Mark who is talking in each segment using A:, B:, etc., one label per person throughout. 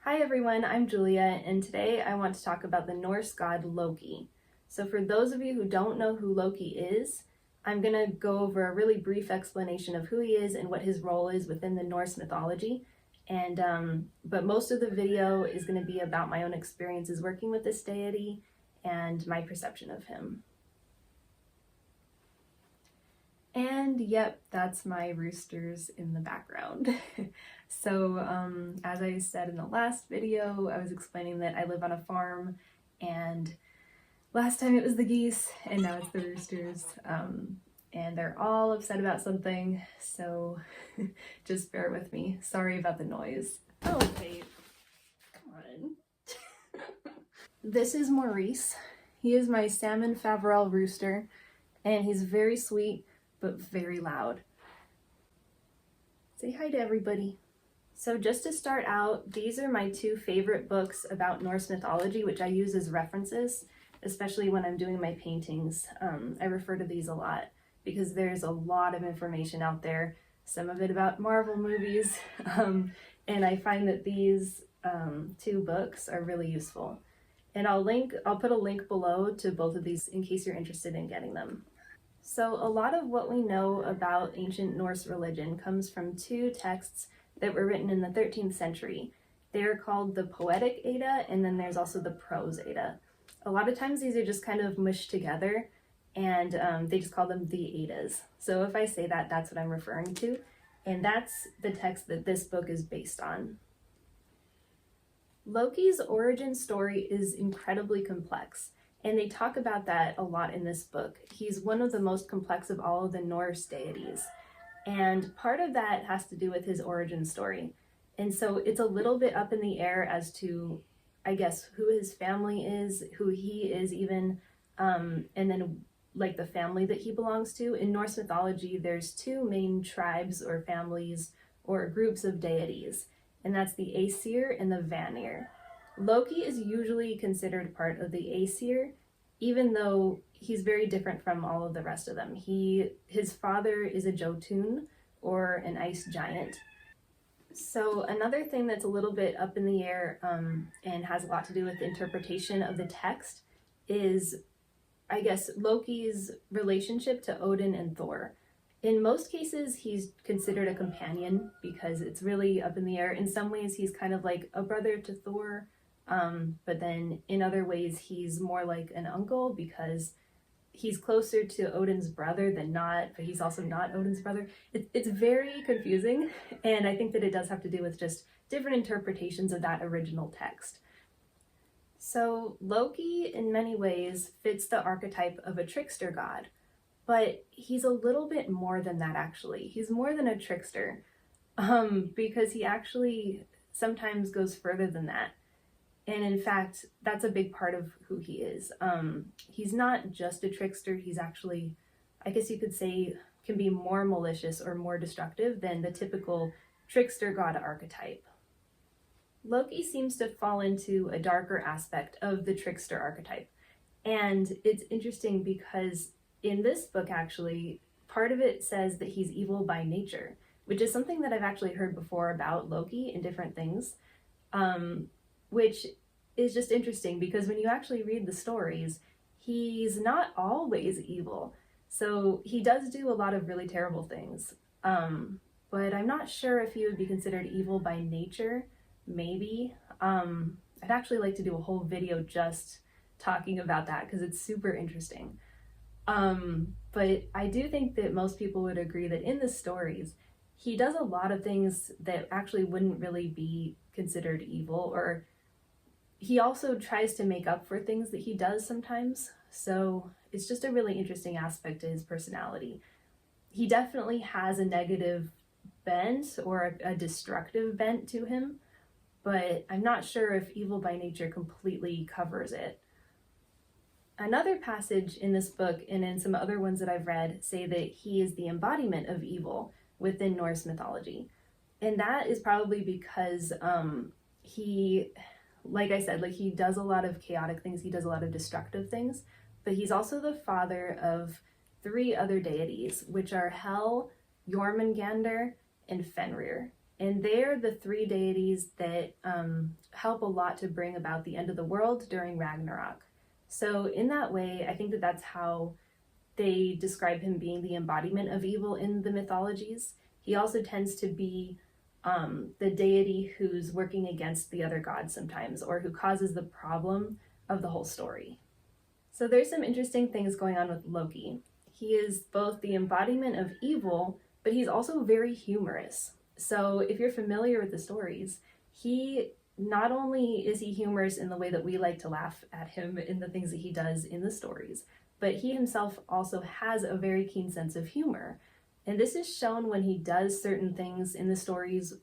A: Hi everyone, I'm Julia, and today I want to talk about the Norse god Loki. So for those of you who don't know who Loki is, I'm going to go over a really brief explanation of who he is and what his role is within the Norse mythology. But most of the video is going to be about my own experiences working with this deity and my perception of him. And yep, that's my roosters in the background. As I said in the last video, I was explaining that I live on a farm, and last time it was the geese and now it's the roosters. And they're all upset about something, so just bear with me. Sorry about the noise. Oh wait, come on. This is Maurice. He is my salmon Faverolles rooster, and he's very sweet but very loud. Say hi to everybody. So just to start out, these are my two favorite books about Norse mythology, which I use as references, especially when I'm doing my paintings. I refer to these a lot because there's a lot of information out there, some of it about Marvel movies, and I find that these two books are really useful. And I'll put a link below to both of these in case you're interested in getting them. So a lot of what we know about ancient Norse religion comes from two texts that were written in the 13th century. They're called the Poetic Edda, and then there's also the Prose Edda. A lot of times these are just kind of mushed together, and they just call them the Eddas. So if I say that, that's what I'm referring to, and that's the text that this book is based on. Loki's origin story is incredibly complex, and they talk about that a lot in this book. He's one of the most complex of all of the Norse deities. And part of that has to do with his origin story. And so it's a little bit up in the air as to, I guess, who his family is, who he is even, and then like the family that he belongs to. In Norse mythology, there's two main tribes or families or groups of deities, and that's the Aesir and the Vanir. Loki is usually considered part of the Aesir, even though he's very different from all of the rest of them. His father is a Jotun, or an ice giant. So another thing that's a little bit up in the air and has a lot to do with the interpretation of the text is, I guess, Loki's relationship to Odin and Thor. In most cases, he's considered a companion because it's really up in the air. In some ways, he's kind of like a brother to Thor, but then in other ways, he's more like an uncle because he's closer to Odin's brother than not, but he's also not Odin's brother. It's very confusing, and I think that it does have to do with just different interpretations of that original text. So Loki, in many ways, fits the archetype of a trickster god, but he's a little bit more than that, actually. He's more than a trickster, because he actually sometimes goes further than that. And in fact, that's a big part of who he is. He's not just a trickster, he's actually, I guess you could say, can be more malicious or more destructive than the typical trickster god archetype. Loki seems to fall into a darker aspect of the trickster archetype. And it's interesting because in this book, actually, part of it says that he's evil by nature, which is something that I've actually heard before about Loki in different things. Which is just interesting because when you actually read the stories, he's not always evil. So he does do a lot of really terrible things. But I'm not sure if he would be considered evil by nature, maybe. I'd actually like to do a whole video just talking about that because it's super interesting. But I do think that most people would agree that in the stories, he does a lot of things that actually wouldn't really be considered evil, or he also tries to make up for things that he does sometimes. So it's just a really interesting aspect to his personality. He definitely has a negative bent or a destructive bent to him, but I'm not sure if evil by nature completely covers it. Another passage in this book and in some other ones that I've read say that he is the embodiment of evil within Norse mythology. And that is probably because he, like I said, like he does a lot of chaotic things, he does a lot of destructive things, but he's also the father of 3 other deities, which are Hel, Jormungandr, and Fenrir. And they're the three deities that help a lot to bring about the end of the world during Ragnarok. So in that way, I think that that's how they describe him being the embodiment of evil in the mythologies. He also tends to be the deity who's working against the other gods sometimes, or who causes the problem of the whole story. So there's some interesting things going on with Loki. He is both the embodiment of evil, but he's also very humorous. So if you're familiar with the stories, he not only is he humorous in the way that we like to laugh at him in the things that he does in the stories, but he himself also has a very keen sense of humor. And this is shown when he does certain things in the stories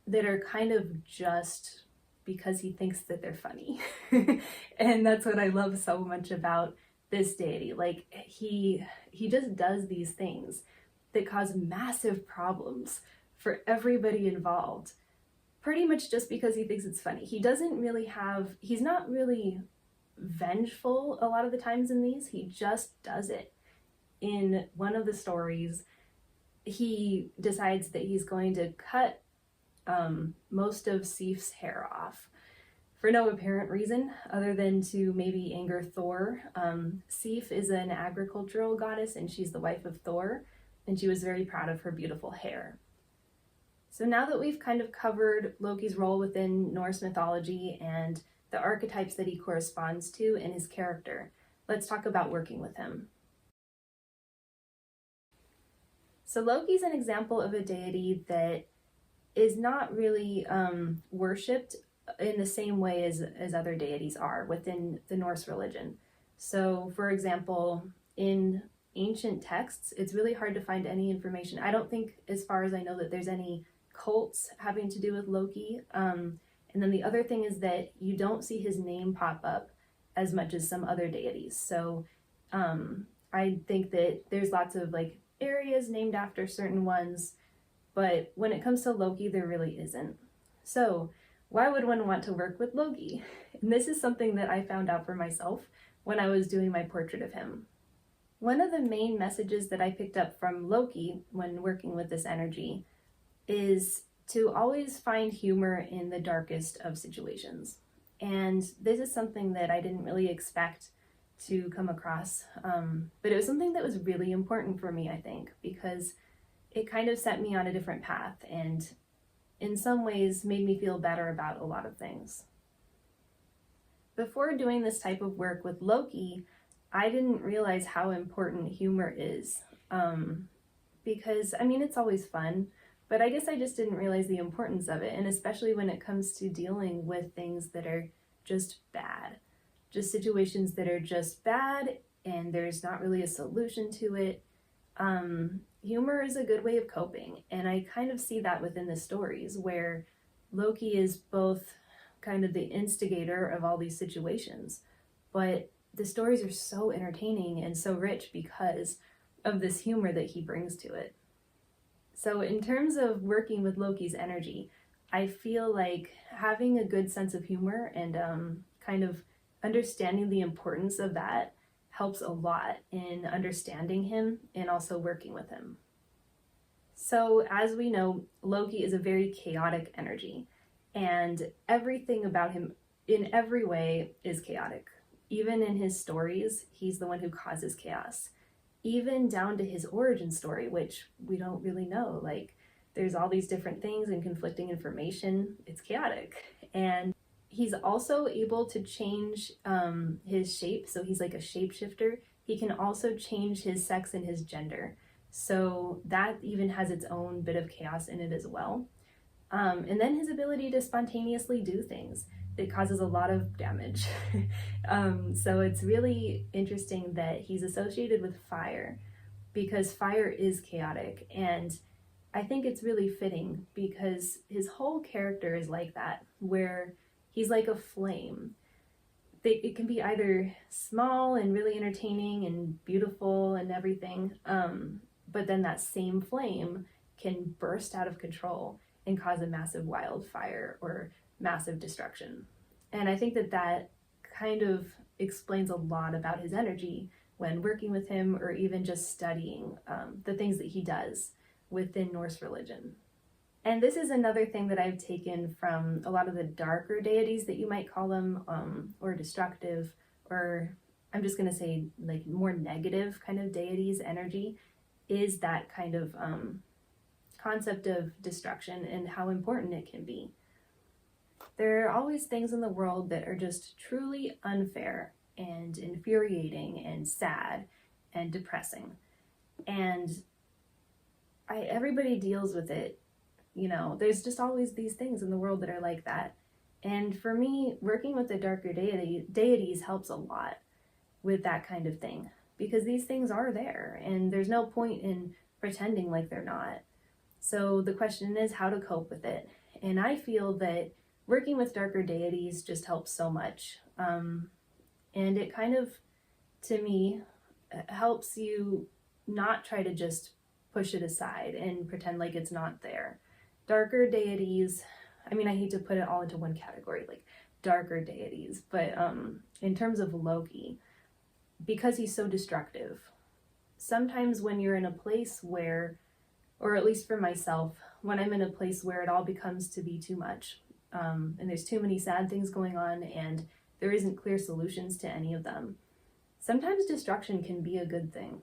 A: that are kind of just because he thinks that they're funny. And that's what I love so much about this deity. Like, he just does these things that cause massive problems for everybody involved, pretty much just because he thinks it's funny. He's not really vengeful a lot of the times in these. He just does it. In one of the stories, he decides that he's going to cut most of Sif's hair off for no apparent reason other than to maybe anger Thor. Sif is an agricultural goddess, and she's the wife of Thor, and she was very proud of her beautiful hair. So now that we've kind of covered Loki's role within Norse mythology and the archetypes that he corresponds to and his character, let's talk about working with him. So Loki's an example of a deity that is not really worshipped in the same way as other deities are within the Norse religion. So, for example, in ancient texts, it's really hard to find any information. I don't think, as far as I know, that there's any cults having to do with Loki. And then the other thing is that you don't see his name pop up as much as some other deities. So I think that there's lots of like areas named after certain ones, but when it comes to Loki, there really isn't. So why would one want to work with Loki? And this is something that I found out for myself when I was doing my portrait of him. One of the main messages that I picked up from Loki when working with this energy is to always find humor in the darkest of situations. And this is something that I didn't really expect to come across, but it was something that was really important for me, I think, because it kind of set me on a different path and in some ways made me feel better about a lot of things. Before doing this type of work with Loki, I didn't realize how important humor is, because, I mean, it's always fun, but I guess I just didn't realize the importance of it, and especially when it comes to dealing with things that are just bad, just situations that are just bad, and there's not really a solution to it. Humor is a good way of coping, and I kind of see that within the stories, where Loki is both kind of the instigator of all these situations, but the stories are so entertaining and so rich because of this humor that he brings to it. So in terms of working with Loki's energy, I feel like having a good sense of humor and kind of understanding the importance of that helps a lot in understanding him and also working with him. So as we know, Loki is a very chaotic energy, and everything about him in every way is chaotic. Even in his stories, he's the one who causes chaos. Even down to his origin story, which we don't really know. Like, there's all these different things and conflicting information. It's chaotic. And he's also able to change his shape. So he's like a shapeshifter. He can also change his sex and his gender. So that even has its own bit of chaos in it as well. And then his ability to spontaneously do things. It causes a lot of damage. So it's really interesting that he's associated with fire, because fire is chaotic, and I think it's really fitting because his whole character is like that, where he's like a flame. It can be either small and really entertaining and beautiful and everything, but then that same flame can burst out of control and cause a massive wildfire or massive destruction. And I think that that kind of explains a lot about his energy when working with him, or even just studying the things that he does within Norse religion. And this is another thing that I've taken from a lot of the darker deities that you might call them, or destructive, or I'm just going to say like more negative kind of deities energy, is that kind of concept of destruction and how important it can be. There are always things in the world that are just truly unfair and infuriating and sad and depressing. And everybody deals with it. You know, there's just always these things in the world that are like that. And for me, working with the darker deities helps a lot with that kind of thing, because these things are there and there's no point in pretending like they're not. So the question is how to cope with it. And I feel that working with darker deities just helps so much. And it kind of, to me, helps you not try to just push it aside and pretend like it's not there. Darker deities, I mean, I hate to put it all into one category, like darker deities, but in terms of Loki, because he's so destructive, sometimes when you're in a place where, or at least for myself, when I'm in a place where it all becomes to be too much, and there's too many sad things going on and there isn't clear solutions to any of them, sometimes destruction can be a good thing.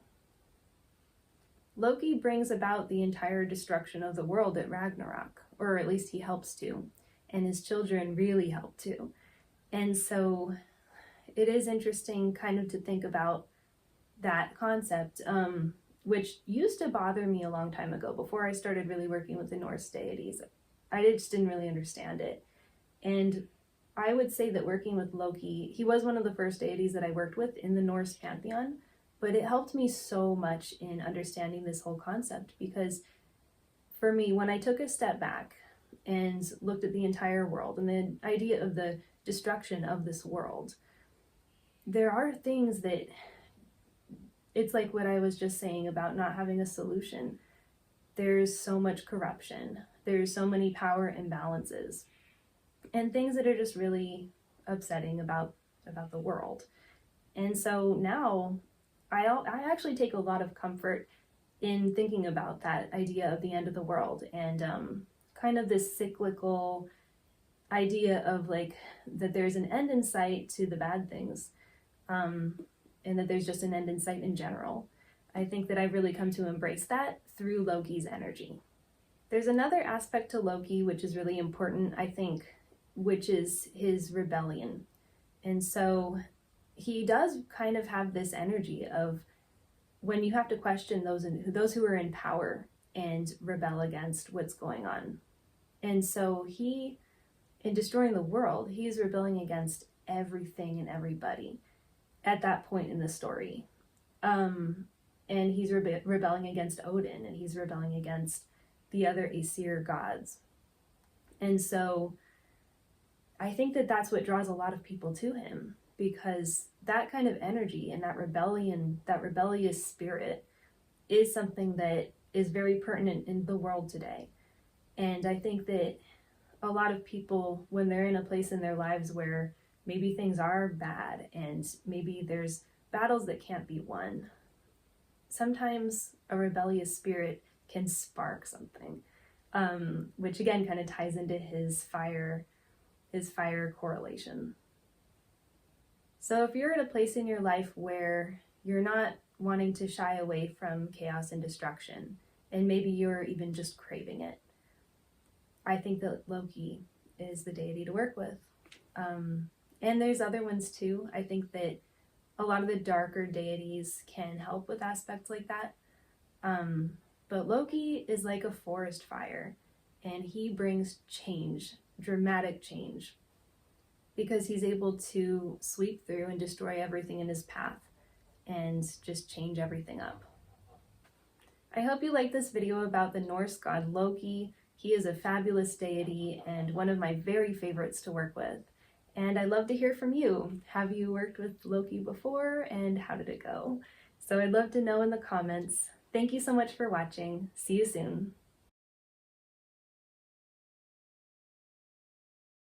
A: Loki brings about the entire destruction of the world at Ragnarok, or at least he helps to, and his children really help to. And so it is interesting kind of to think about that concept, which used to bother me a long time ago before I started really working with the Norse deities. I just didn't really understand it. And I would say that working with Loki, he was one of the first deities that I worked with in the Norse pantheon, but it helped me so much in understanding this whole concept, because for me, when I took a step back and looked at the entire world and the idea of the destruction of this world, there are things that, it's like what I was just saying about not having a solution. There's so much corruption. There's so many power imbalances and things that are just really upsetting about the world. And so now I actually take a lot of comfort in thinking about that idea of the end of the world and kind of this cyclical idea of like that there's an end in sight to the bad things, and that there's just an end in sight in general. I think that I've really come to embrace that through Loki's energy. There's another aspect to Loki which is really important, I think, which is his rebellion. And so he does kind of have this energy of when you have to question those who are in power and rebel against what's going on. And so he, in destroying the world, he's rebelling against everything and everybody at that point in the story. And he's rebelling against Odin, and he's rebelling against the other Aesir gods. And so I think that that's what draws a lot of people to him, because that kind of energy and that rebellion, that rebellious spirit is something that is very pertinent in the world today. And I think that a lot of people, when they're in a place in their lives where maybe things are bad and maybe there's battles that can't be won, sometimes a rebellious spirit can spark something, which again kind of ties into his fire correlation. So if you're at a place in your life where you're not wanting to shy away from chaos and destruction, and maybe you're even just craving it, I think that Loki is the deity to work with. And there's other ones too. I think that a lot of the darker deities can help with aspects like that. But Loki is like a forest fire, and he brings change, dramatic change, because he's able to sweep through and destroy everything in his path and just change everything up. I hope you liked this video about the Norse god Loki. He is a fabulous deity and one of my very favorites to work with. And I'd love to hear from you. Have you worked with Loki before, and how did it go? So I'd love to know in the comments. Thank you so much for watching. See you soon.